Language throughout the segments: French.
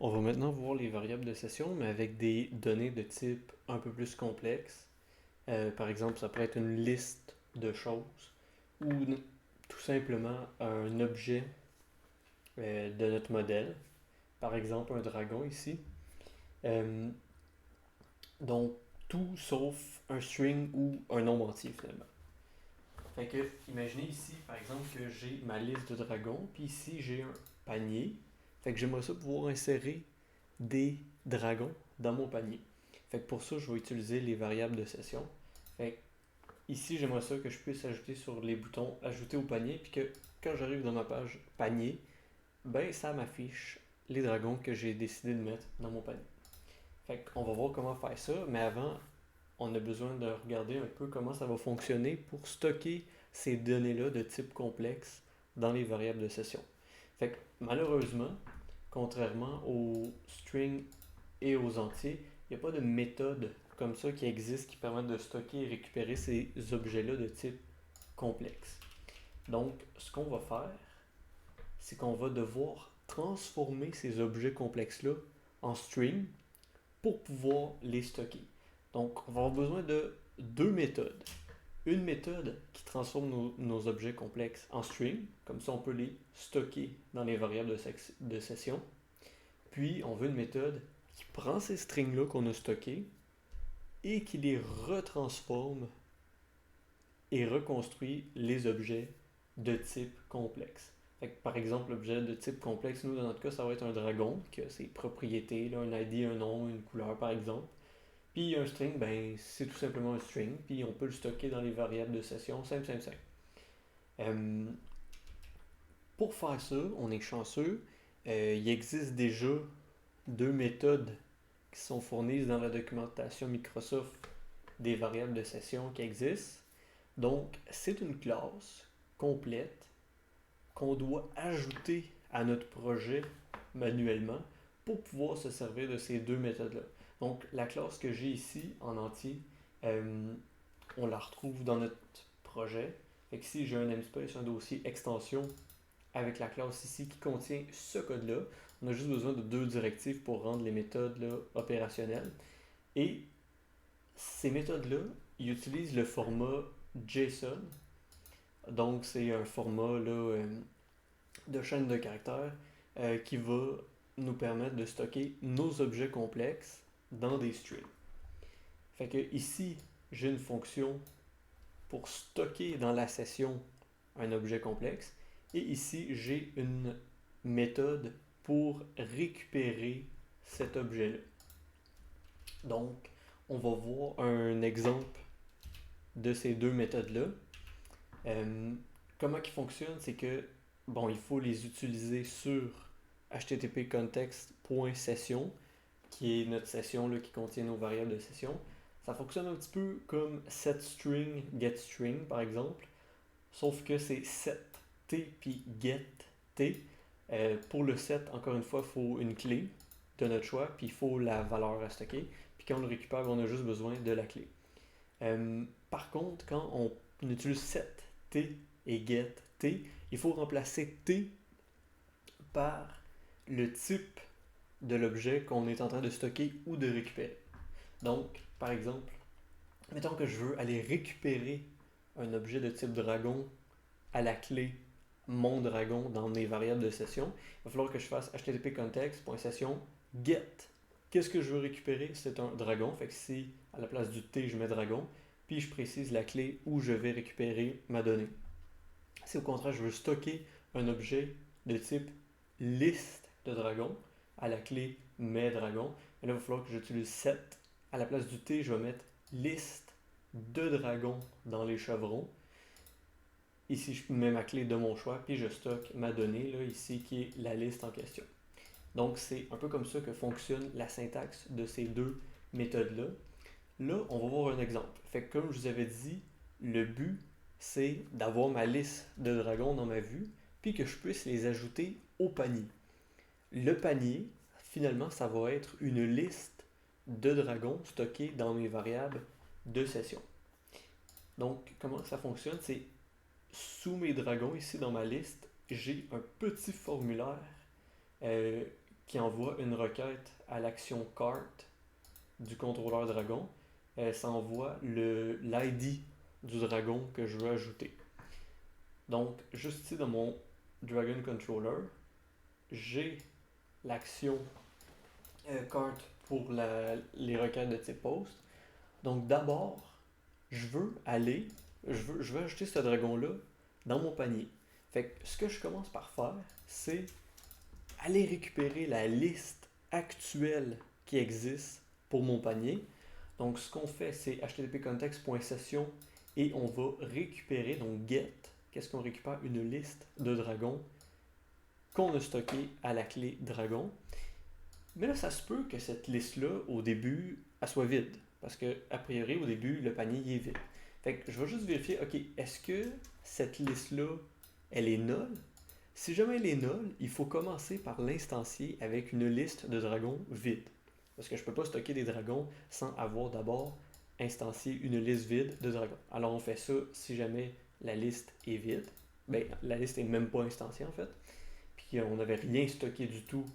On va maintenant voir les variables de session, mais avec des données de type un peu plus complexe. Par exemple, ça pourrait être une liste de choses ou tout simplement un objet de notre modèle. Par exemple, un dragon ici. Euh, donc, tout sauf un string ou un nombre entier finalement. Fait que, imaginez ici, par exemple, que j'ai ma liste de dragons, puis ici j'ai un panier. Fait que j'aimerais ça pouvoir insérer des dragons dans mon panier. Fait que pour ça, je vais utiliser les variables de session. Fait que ici, j'aimerais ça que je puisse ajouter sur les boutons ajouter au panier, puis que quand j'arrive dans ma page panier, ben ça m'affiche les dragons que j'ai décidé de mettre dans mon panier. Fait qu'on va voir comment faire ça, mais avant, on a besoin de regarder un peu comment ça va fonctionner pour stocker ces données-là de type complexe dans les variables de session. Fait que malheureusement, contrairement aux strings et aux entiers, il n'y a pas de méthode comme ça qui existe qui permettent de stocker et récupérer ces objets-là de type complexe. Donc, ce qu'on va faire, c'est qu'on va devoir transformer ces objets complexes-là en string pour pouvoir les stocker. Donc, on va avoir besoin de deux méthodes. Une méthode qui transforme nos objets complexes en string, comme ça on peut les stocker dans les variables de session. Puis, on veut une méthode qui prend ces strings-là qu'on a stockés et qui les retransforme et reconstruit les objets de type complexe. Fait que, par exemple, l'objet de type complexe, nous, dans notre cas, ça va être un dragon, qui a ses propriétés, là, un ID, un nom, une couleur, par exemple. Puis un string, ben, c'est tout simplement un string, puis on peut le stocker dans les variables de session, simple, simple, simple. Euh, pour faire ça, on est chanceux. Il existe déjà deux méthodes qui sont fournies dans la documentation Microsoft des variables de session qui existent. Donc, c'est une classe complète qu'on doit ajouter à notre projet manuellement pour pouvoir se servir de ces deux méthodes-là. Donc, la classe que j'ai ici en entier, euh, on la retrouve dans notre projet. Fait que si j'ai un namespace, un dossier extension avec la classe ici qui contient ce code-là, on a juste besoin de deux directives pour rendre les méthodes là, opérationnelles. Et ces méthodes-là, ils utilisent le format JSON. Donc, c'est un format là, de chaîne de caractères qui va nous permettre de stocker nos objets complexes dans des strings. Fait que ici, j'ai une fonction pour stocker dans la session un objet complexe et ici, j'ai une méthode pour récupérer cet objet-là. Donc, on va voir un exemple de ces deux méthodes-là. Euh, Comment ils fonctionnent, c'est que, bon, il faut les utiliser sur http context.session, qui est notre session là, qui contient nos variables de session. Ça fonctionne un petit peu comme setString, getString par exemple, sauf que c'est setT puis getT. Pour le set, encore une fois, il faut une clé de notre choix, puis il faut la valeur à stocker. Puis quand on le récupère, on a juste besoin de la clé. Par contre, quand on utilise setT et getT, il faut remplacer T par le type de l'objet qu'on est en train de stocker ou de récupérer. Donc, par exemple, mettons que je veux aller récupérer un objet de type dragon à la clé mon dragon dans mes variables de session. Il va falloir que je fasse http context.session get. Qu'est-ce que je veux récupérer? C'est un dragon. Fait que si à la place du T, je mets dragon, puis je précise la clé où je vais récupérer ma donnée. Si au contraire, je veux stocker un objet de type liste de dragons à la clé mes dragons, là, il va falloir que j'utilise set. À la place du T, je vais mettre liste de dragons dans les chevrons. Ici, je mets ma clé de mon choix, puis je stocke ma donnée, là, ici, qui est la liste en question. Donc, c'est un peu comme ça que fonctionne la syntaxe de ces deux méthodes-là. Là, on va voir un exemple. Fait que comme je vous avais dit, le but, c'est d'avoir ma liste de dragons dans ma vue, puis que je puisse les ajouter au panier. Le panier, finalement, ça va être une liste de dragons stockés dans mes variables de session. Donc, comment ça fonctionne? C'est sous mes dragons, ici dans ma liste, j'ai un petit formulaire euh, qui envoie une requête à l'action cart du contrôleur dragon, ça envoie l'ID du dragon que je veux ajouter. Donc, juste ici dans mon Dragon Controller, j'ai l'action cart pour les requêtes de type post. Donc, d'abord, je veux ajouter ce dragon-là dans mon panier. Fait que ce que je commence par faire, c'est aller récupérer la liste actuelle qui existe pour mon panier. Donc, ce qu'on fait, c'est http://context.session et on va récupérer, donc get, qu'est-ce qu'on récupère? Une liste de dragons qu'on a stocké à la clé dragon. Mais là, ça se peut que cette liste-là, au début, elle soit vide. Parce que, a priori, au début, le panier il est vide. Fait que je vais juste vérifier, ok, est-ce que cette liste-là, elle est nulle? Si jamais elle est nulle, il faut commencer par l'instancier avec une liste de dragons vide. Parce que je ne peux pas stocker des dragons sans avoir d'abord instancié une liste vide de dragons. Alors on fait ça si jamais la liste est vide. Ben, la liste n'est même pas instanciée en fait. Puis on n'avait rien stocké du tout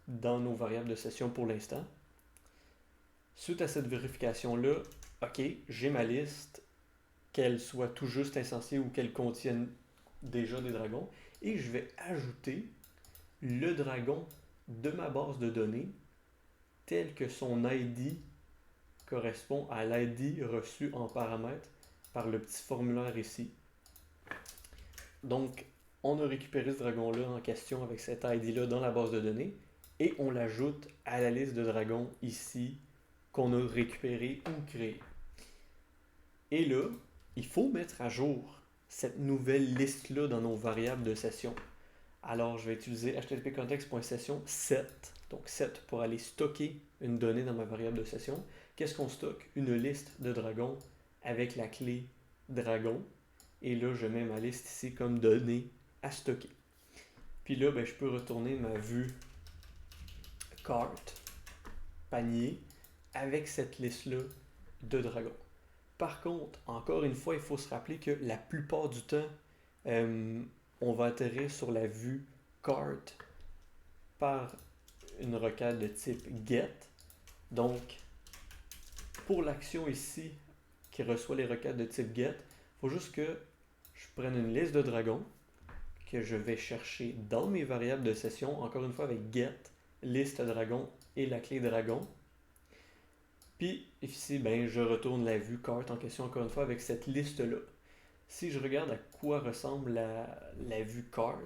dans nos variables de session pour l'instant. Suite à cette vérification-là, ok, j'ai ma liste, qu'elle soit tout juste instanciée ou qu'elle contienne déjà des dragons, et je vais ajouter le dragon de ma base de données tel que son ID correspond à l'ID reçu en paramètre par le petit formulaire ici. Donc, on a récupéré ce dragon-là en question avec cet ID-là dans la base de données et on l'ajoute à la liste de dragons ici qu'on a récupéré ou créé. Et là, il faut mettre à jour cette nouvelle liste-là dans nos variables de session. Alors, je vais utiliser http://context.session set, donc set pour aller stocker une donnée dans ma variable de session. Qu'est-ce qu'on stocke? Une liste de dragons avec la clé dragon. Et là, je mets ma liste ici comme donnée à stocker. Puis là, ben, je peux retourner ma vue carte, panier, avec cette liste-là de dragons. Par contre, encore une fois, il faut se rappeler que la plupart du temps, on va atterrir sur la vue cart par une requête de type get. Donc, pour l'action ici qui reçoit les requêtes de type get, il faut juste que je prenne une liste de dragons que je vais chercher dans mes variables de session, encore une fois avec get, liste dragon et la clé dragon. Puis ici, ben, je retourne la vue cart en question encore une fois avec cette liste-là. Si je regarde à quoi ressemble la vue cart,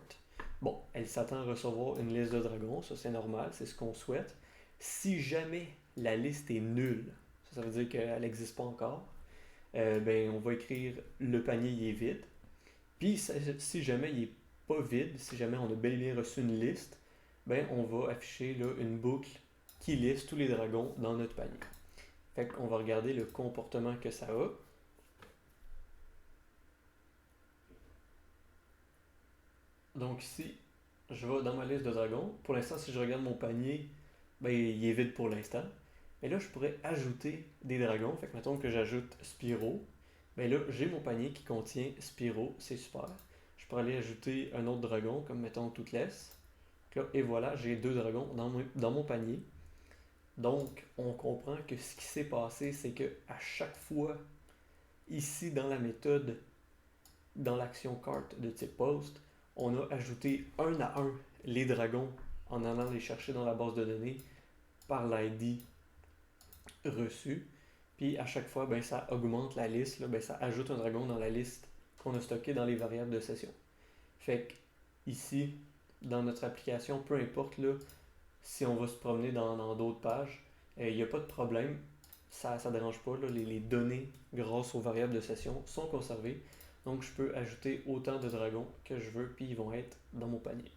bon, elle s'attend à recevoir une liste de dragons, ça c'est normal, c'est ce qu'on souhaite. Si jamais la liste est nulle, ça veut dire qu'elle n'existe pas encore, ben, on va écrire le panier il est vide. Puis si jamais il n'est pas vide, si jamais on a bel et bien reçu une liste, ben, on va afficher là, une boucle qui liste tous les dragons dans notre panier. Fait qu'on va regarder le comportement que ça a. Donc ici, je vais dans ma liste de dragons. Pour l'instant, si je regarde mon panier, ben, il est vide pour l'instant. Mais là, je pourrais ajouter des dragons. Fait que mettons que j'ajoute Spyro. Ben là, j'ai mon panier qui contient Spyro. C'est super. Je pourrais aller ajouter un autre dragon, comme mettons Toothless. Et voilà, j'ai 2 dragons dans mon panier. Donc, on comprend que ce qui s'est passé, c'est que à chaque fois, ici dans la méthode, dans l'action cart de type post, on a ajouté un à un les dragons en allant les chercher dans la base de données par l'ID reçu. Puis à chaque fois, ben, ça augmente la liste, là, ben, ça ajoute un dragon dans la liste qu'on a stocké dans les variables de session. Fait que ici, dans notre application, peu importe là, si on va se promener dans d'autres pages, il n'y a pas de problème. Ça ne dérange pas. Là, les données, grâce aux variables de session, sont conservées. Donc, je peux ajouter autant de dragons que je veux, puis ils vont être dans mon panier.